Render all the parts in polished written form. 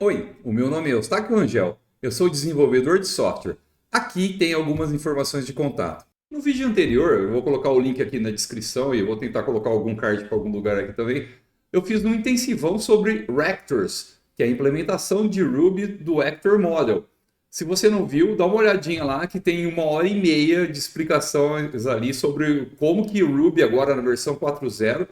Oi, o meu nome é Eustáquio Rangel, eu sou desenvolvedor de software. Aqui tem algumas informações de contato. No vídeo anterior, eu vou colocar o link aqui na descrição e eu vou tentar colocar algum card para algum lugar aqui também. Eu fiz um intensivão sobre Rectors, que é a implementação de Ruby do Actor Model. Se você não viu, dá uma olhadinha lá que tem 1h30 de explicações ali sobre como que o Ruby agora na versão 4.0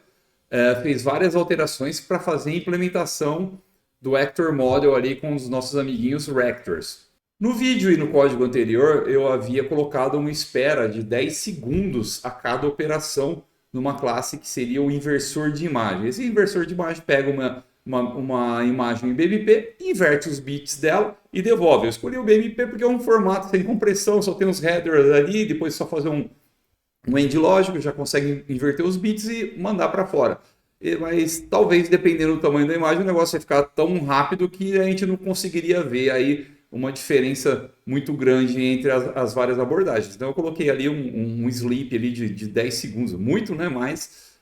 fez várias alterações para fazer a implementação do Actor Model ali com os nossos amiguinhos Rectors. No vídeo e no código anterior, eu havia colocado uma espera de 10 segundos a cada operação numa classe que seria o inversor de imagem. Esse inversor de imagem pega uma imagem em BMP, inverte os bits dela e devolve. Eu escolhi o BMP porque é um formato sem compressão, só tem os headers ali, depois só fazer um end lógico, já consegue inverter os bits e mandar para fora. Mas talvez, dependendo do tamanho da imagem, o negócio vai ficar tão rápido que a gente não conseguiria ver aí uma diferença muito grande entre as várias abordagens. Então eu coloquei ali um sleep ali de 10 segundos, muito, né? Mas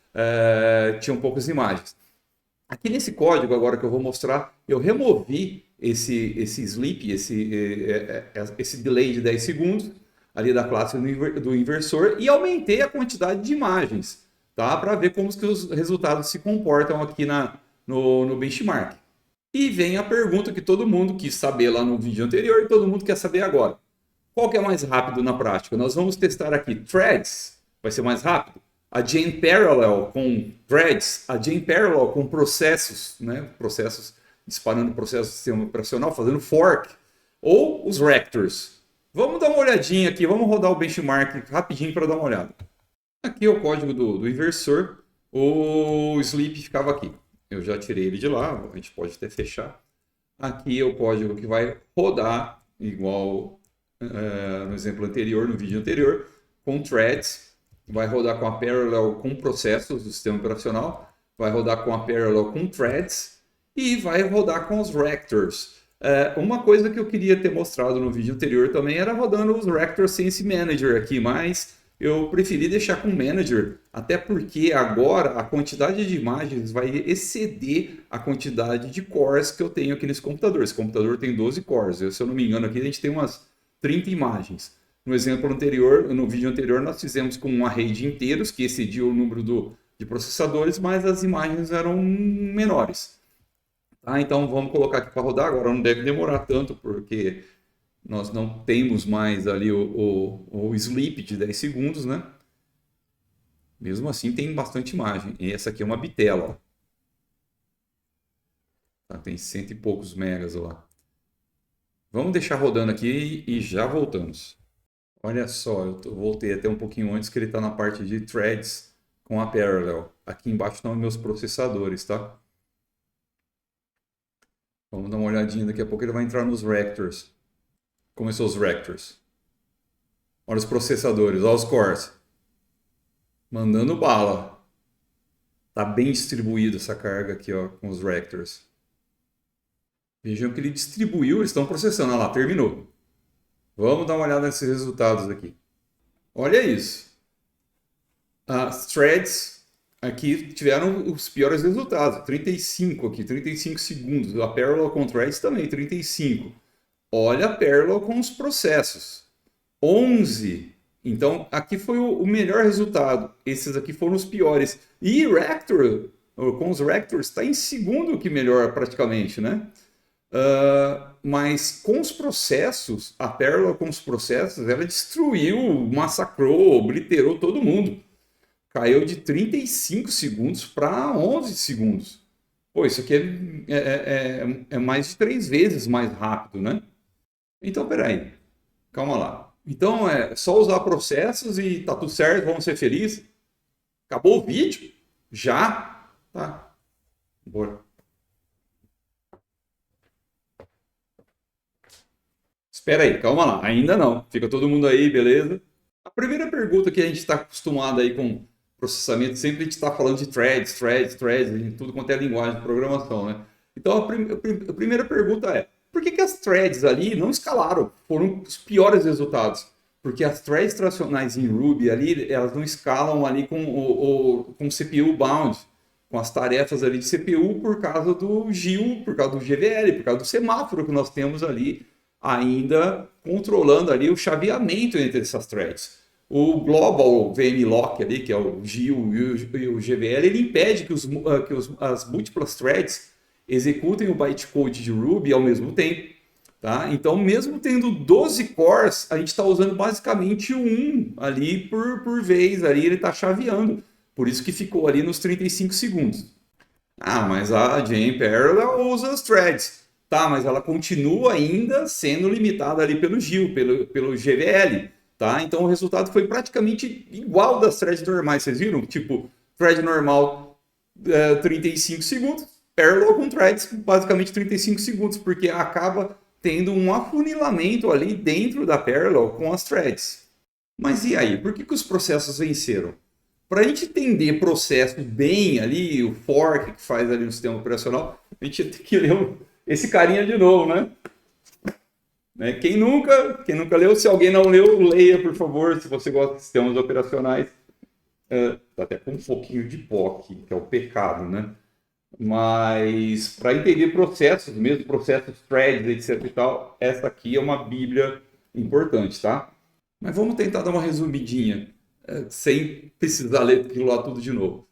tinham poucas imagens. Aqui nesse código agora que eu vou mostrar, eu removi esse sleep, esse delay de 10 segundos ali da classe do inversor e aumentei a quantidade de imagens, tá? Para ver como que os resultados se comportam aqui no benchmark. E vem a pergunta que todo mundo quis saber lá no vídeo anterior e todo mundo quer saber agora. Qual que é mais rápido na prática? Nós vamos testar aqui threads, vai ser mais rápido. A chain parallel com threads, a chain parallel com processos, né? Processos disparando processos do sistema operacional, fazendo fork, ou os rectors. Vamos dar uma olhadinha aqui, vamos rodar o benchmark rapidinho para dar uma olhada. Aqui é o código do inversor, o sleep ficava aqui. Eu já tirei ele de lá, a gente pode até fechar. Aqui é o código que vai rodar, igual no exemplo anterior, no vídeo anterior, com threads. Vai rodar com a parallel com processos do sistema operacional, vai rodar com a parallel com threads e vai rodar com os rectors. Uma coisa que eu queria ter mostrado no vídeo anterior também era rodando os rectors sem esse manager aqui, mas eu preferi deixar com manager, até porque agora a quantidade de imagens vai exceder a quantidade de cores que eu tenho aqui nesse computador. Esse computador tem 12 cores, se eu não me engano aqui a gente tem umas 30 imagens. No exemplo anterior, no vídeo anterior, nós fizemos com um array de inteiros que excedia o número de processadores, mas as imagens eram menores. Tá? Então vamos colocar aqui para rodar. Agora não deve demorar tanto, porque nós não temos mais ali o sleep de 10 segundos, né? Mesmo assim tem bastante imagem. E essa aqui é uma bitela, ó. Tá? Tem 100 e poucos megas lá. Vamos deixar rodando aqui e já voltamos. Olha só, eu voltei até um pouquinho antes que ele está na parte de threads com a parallel. Aqui embaixo estão meus processadores, tá? Vamos dar uma olhadinha, daqui a pouco ele vai entrar nos rectors. Começou os rectors. Olha os processadores, olha os cores. Mandando bala. Tá bem distribuído essa carga aqui, ó, com os rectors. Vejam que ele distribuiu, eles estão processando. Olha lá, terminou. Vamos dar uma olhada nesses resultados aqui. Olha isso. As threads aqui tiveram os piores resultados. 35 aqui, 35 segundos. A parallel com threads também, 35. Olha a parallel com os processos. 11. Então, aqui foi o melhor resultado. Esses aqui foram os piores. E Rector, com os Rectors, está em segundo que melhor praticamente, né? Mas com os processos, a Parallel com os processos, ela destruiu, massacrou, obliterou todo mundo. Caiu de 35 segundos para 11 segundos. Pô, isso aqui é mais de 3 vezes mais rápido, né? Então, peraí, calma lá. Então, é só usar processos e tá tudo certo, vamos ser felizes. Acabou o vídeo? Já? Tá. Bora. Espera aí, calma lá. Ainda não. Fica todo mundo aí, beleza? A primeira pergunta que a gente está acostumado aí com processamento, sempre a gente está falando de threads, em tudo quanto é linguagem de programação, né? Então, a primeira pergunta é, por que as threads ali não escalaram? Foram os piores resultados. Porque as threads tradicionais em Ruby ali, elas não escalam ali com CPU bound, com as tarefas ali de CPU por causa do GIL, por causa do GVL, por causa do semáforo que nós temos ali, ainda controlando ali o chaveamento entre essas threads. O Global VMLock ali, que é o GIL e o GVL, ele impede que as múltiplas threads executem o bytecode de Ruby ao mesmo tempo. Tá? Então, mesmo tendo 12 cores, a gente está usando basicamente um ali por vez, ali ele está chaveando. Por isso que ficou ali nos 35 segundos. Ah, mas a Jane Parallel usa as threads. Tá, mas ela continua ainda sendo limitada ali pelo GIL, pelo GVL. Tá? Então, o resultado foi praticamente igual das threads normais. Vocês viram? Tipo, thread normal 35 segundos, Parallel com threads basicamente 35 segundos, porque acaba tendo um afunilamento ali dentro da Parallel com as threads. Mas e aí? Por que os processos venceram? Para a gente entender processo bem ali, o fork que faz ali no sistema operacional, a gente tem que ler esse carinha de novo, né? Quem nunca leu, se alguém não leu, leia, por favor, se você gosta de sistemas operacionais. Tá até com um pouquinho de pó aqui, que é o pecado, né? Mas para entender processos, mesmo processos, threads, etc e tal, essa aqui é uma bíblia importante, tá? Mas vamos tentar dar uma resumidinha, sem precisar ler aquilo lá tudo de novo.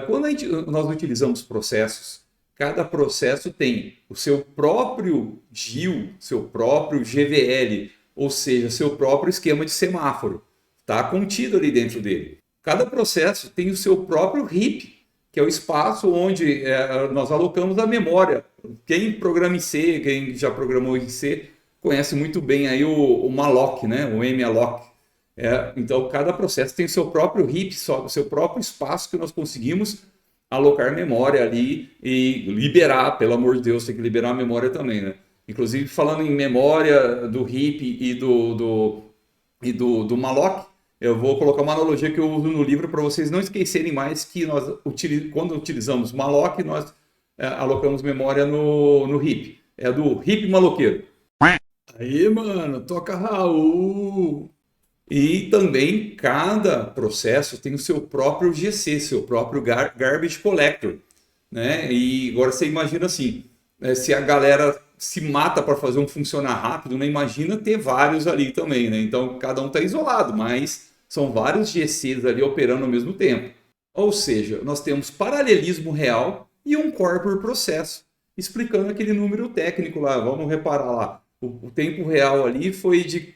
Quando nós utilizamos processos, cada processo tem o seu próprio GIL, seu próprio GVL, ou seja, seu próprio esquema de semáforo. Está contido ali dentro dele. Cada processo tem o seu próprio heap, que é o espaço onde nós alocamos a memória. Quem programa em C, quem já programou em C, conhece muito bem aí o malloc, né? O malloc. Então, cada processo tem o seu próprio heap, o seu próprio espaço que nós conseguimos alocar memória ali e liberar, pelo amor de Deus, tem que liberar a memória também, né? Inclusive, falando em memória do heap e do malloc, eu vou colocar uma analogia que eu uso no livro para vocês não esquecerem mais que quando utilizamos malloc, nós alocamos memória no heap. É do heap maloqueiro. Aí, mano, toca Raul! E também cada processo tem o seu próprio GC, seu próprio Garbage Collector, né? E agora você imagina assim, se a galera se mata para fazer um funcionar rápido, né? Imagina ter vários ali também, né? Então cada um está isolado, mas são vários GCs ali operando ao mesmo tempo. Ou seja, nós temos paralelismo real e um core por processo, explicando aquele número técnico lá. Vamos reparar lá, o tempo real ali foi de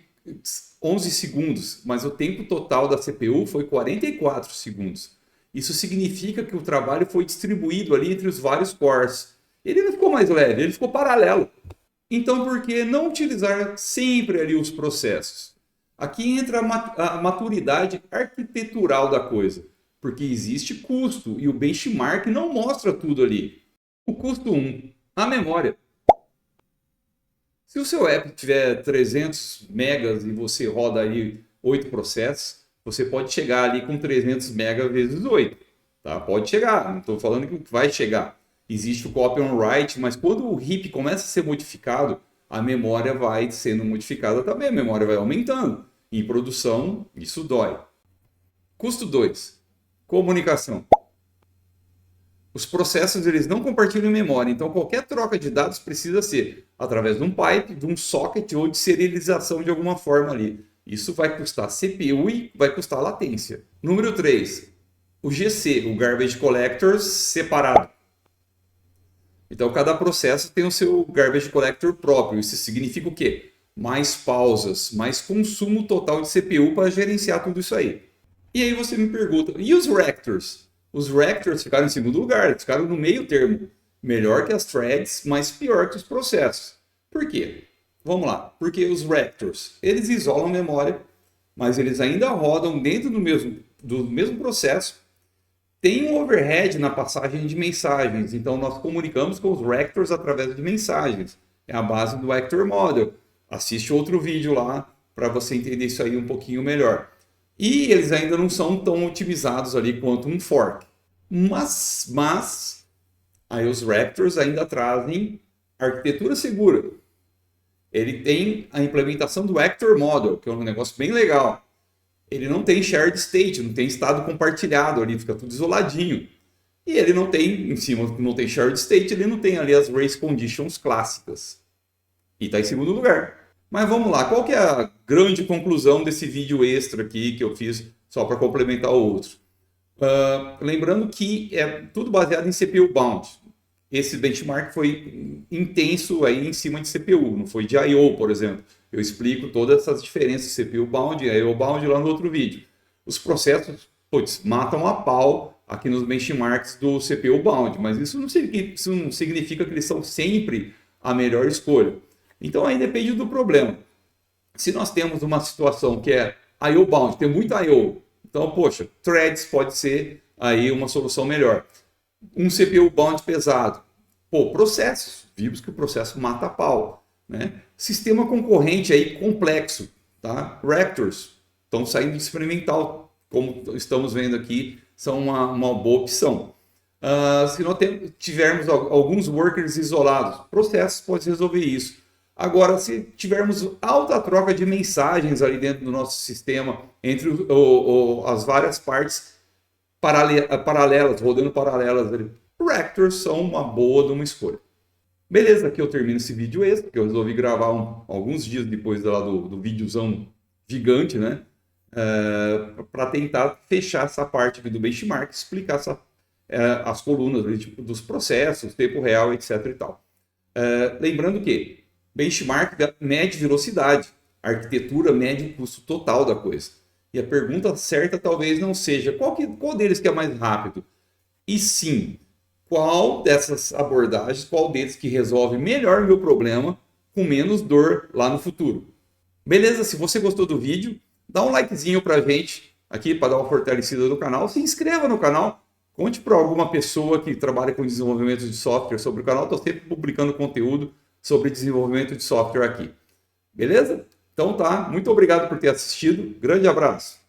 11 segundos, mas o tempo total da CPU foi 44 segundos. Isso significa que o trabalho foi distribuído ali entre os vários cores. Ele não ficou mais leve, ele ficou paralelo. Então, por que não utilizar sempre ali os processos? Aqui entra a maturidade arquitetural da coisa, porque existe custo e o benchmark não mostra tudo ali. O custo 1, a memória. Se o seu app tiver 300 megas e você roda aí 8 processos, você pode chegar ali com 300 megas vezes 8. Tá? Pode chegar, não estou falando que vai chegar. Existe o copy on write, mas quando o heap começa a ser modificado, a memória vai sendo modificada também, a memória vai aumentando. Em produção, isso dói. Custo 2. Comunicação. Os processos eles não compartilham memória, então qualquer troca de dados precisa ser através de um pipe, de um socket ou de serialização de alguma forma ali. Isso vai custar CPU e vai custar latência. Número 3, o GC, o Garbage Collector separado. Então cada processo tem o seu Garbage Collector próprio. Isso significa o quê? Mais pausas, mais consumo total de CPU para gerenciar tudo isso aí. E aí você me pergunta, e os Rectors? Os Rectors ficaram em segundo lugar, eles ficaram no meio termo. Melhor que as threads, mas pior que os processos. Por quê? Vamos lá. Porque os Rectors, eles isolam a memória, mas eles ainda rodam dentro do mesmo processo. Tem um overhead na passagem de mensagens, então nós comunicamos com os Rectors através de mensagens. É a base do Vector Model. Assiste outro vídeo lá para você entender isso aí um pouquinho melhor. E eles ainda não são tão otimizados ali quanto um fork. Mas aí os Rectors ainda trazem arquitetura segura. Ele tem a implementação do Actor Model, que é um negócio bem legal. Ele não tem shared state, não tem estado compartilhado ali, fica tudo isoladinho. E ele não tem, em cima, não tem shared state, ele não tem ali as race conditions clássicas. E está em segundo lugar. Mas vamos lá, qual que é a grande conclusão desse vídeo extra aqui que eu fiz só para complementar o outro? Lembrando que é tudo baseado em CPU bound. Esse benchmark foi intenso aí em cima de CPU, não foi de I/O, por exemplo. Eu explico todas essas diferenças de CPU bound e I/O bound lá no outro vídeo. Os processos, matam a pau aqui nos benchmarks do CPU bound, mas isso não significa que eles são sempre a melhor escolha. Então aí depende do problema. Se nós temos uma situação que é I/O bound, tem muito I/O, então, poxa, threads pode ser aí uma solução melhor. Um CPU bound pesado, processos, vimos que o processo mata a pau, né? Sistema concorrente aí complexo, tá? Raptors estão saindo de experimental, como estamos vendo aqui, são uma boa opção. Se nós tivermos alguns workers isolados, processos pode resolver isso. Agora, se tivermos alta troca de mensagens ali dentro do nosso sistema, entre as várias partes paralelas, rodando paralelas ali, Raptors são uma boa de uma escolha. Beleza, aqui eu termino esse vídeo extra, que eu resolvi gravar alguns dias depois lá do videozão gigante, né? Para tentar fechar essa parte aqui do benchmark, explicar as colunas ali, tipo, dos processos, tempo real, etc. e tal. Lembrando que benchmark mede velocidade, a arquitetura mede o custo total da coisa. E a pergunta certa talvez não seja qual deles que é mais rápido, e sim, qual dessas abordagens, qual deles que resolve melhor o meu problema com menos dor lá no futuro. Beleza? Se você gostou do vídeo, dá um likezinho pra gente aqui para dar uma fortalecida no canal, se inscreva no canal, conte para alguma pessoa que trabalha com desenvolvimento de software sobre o canal, estou sempre publicando conteúdo sobre desenvolvimento de software aqui. Beleza? Então tá, muito obrigado por ter assistido, grande abraço!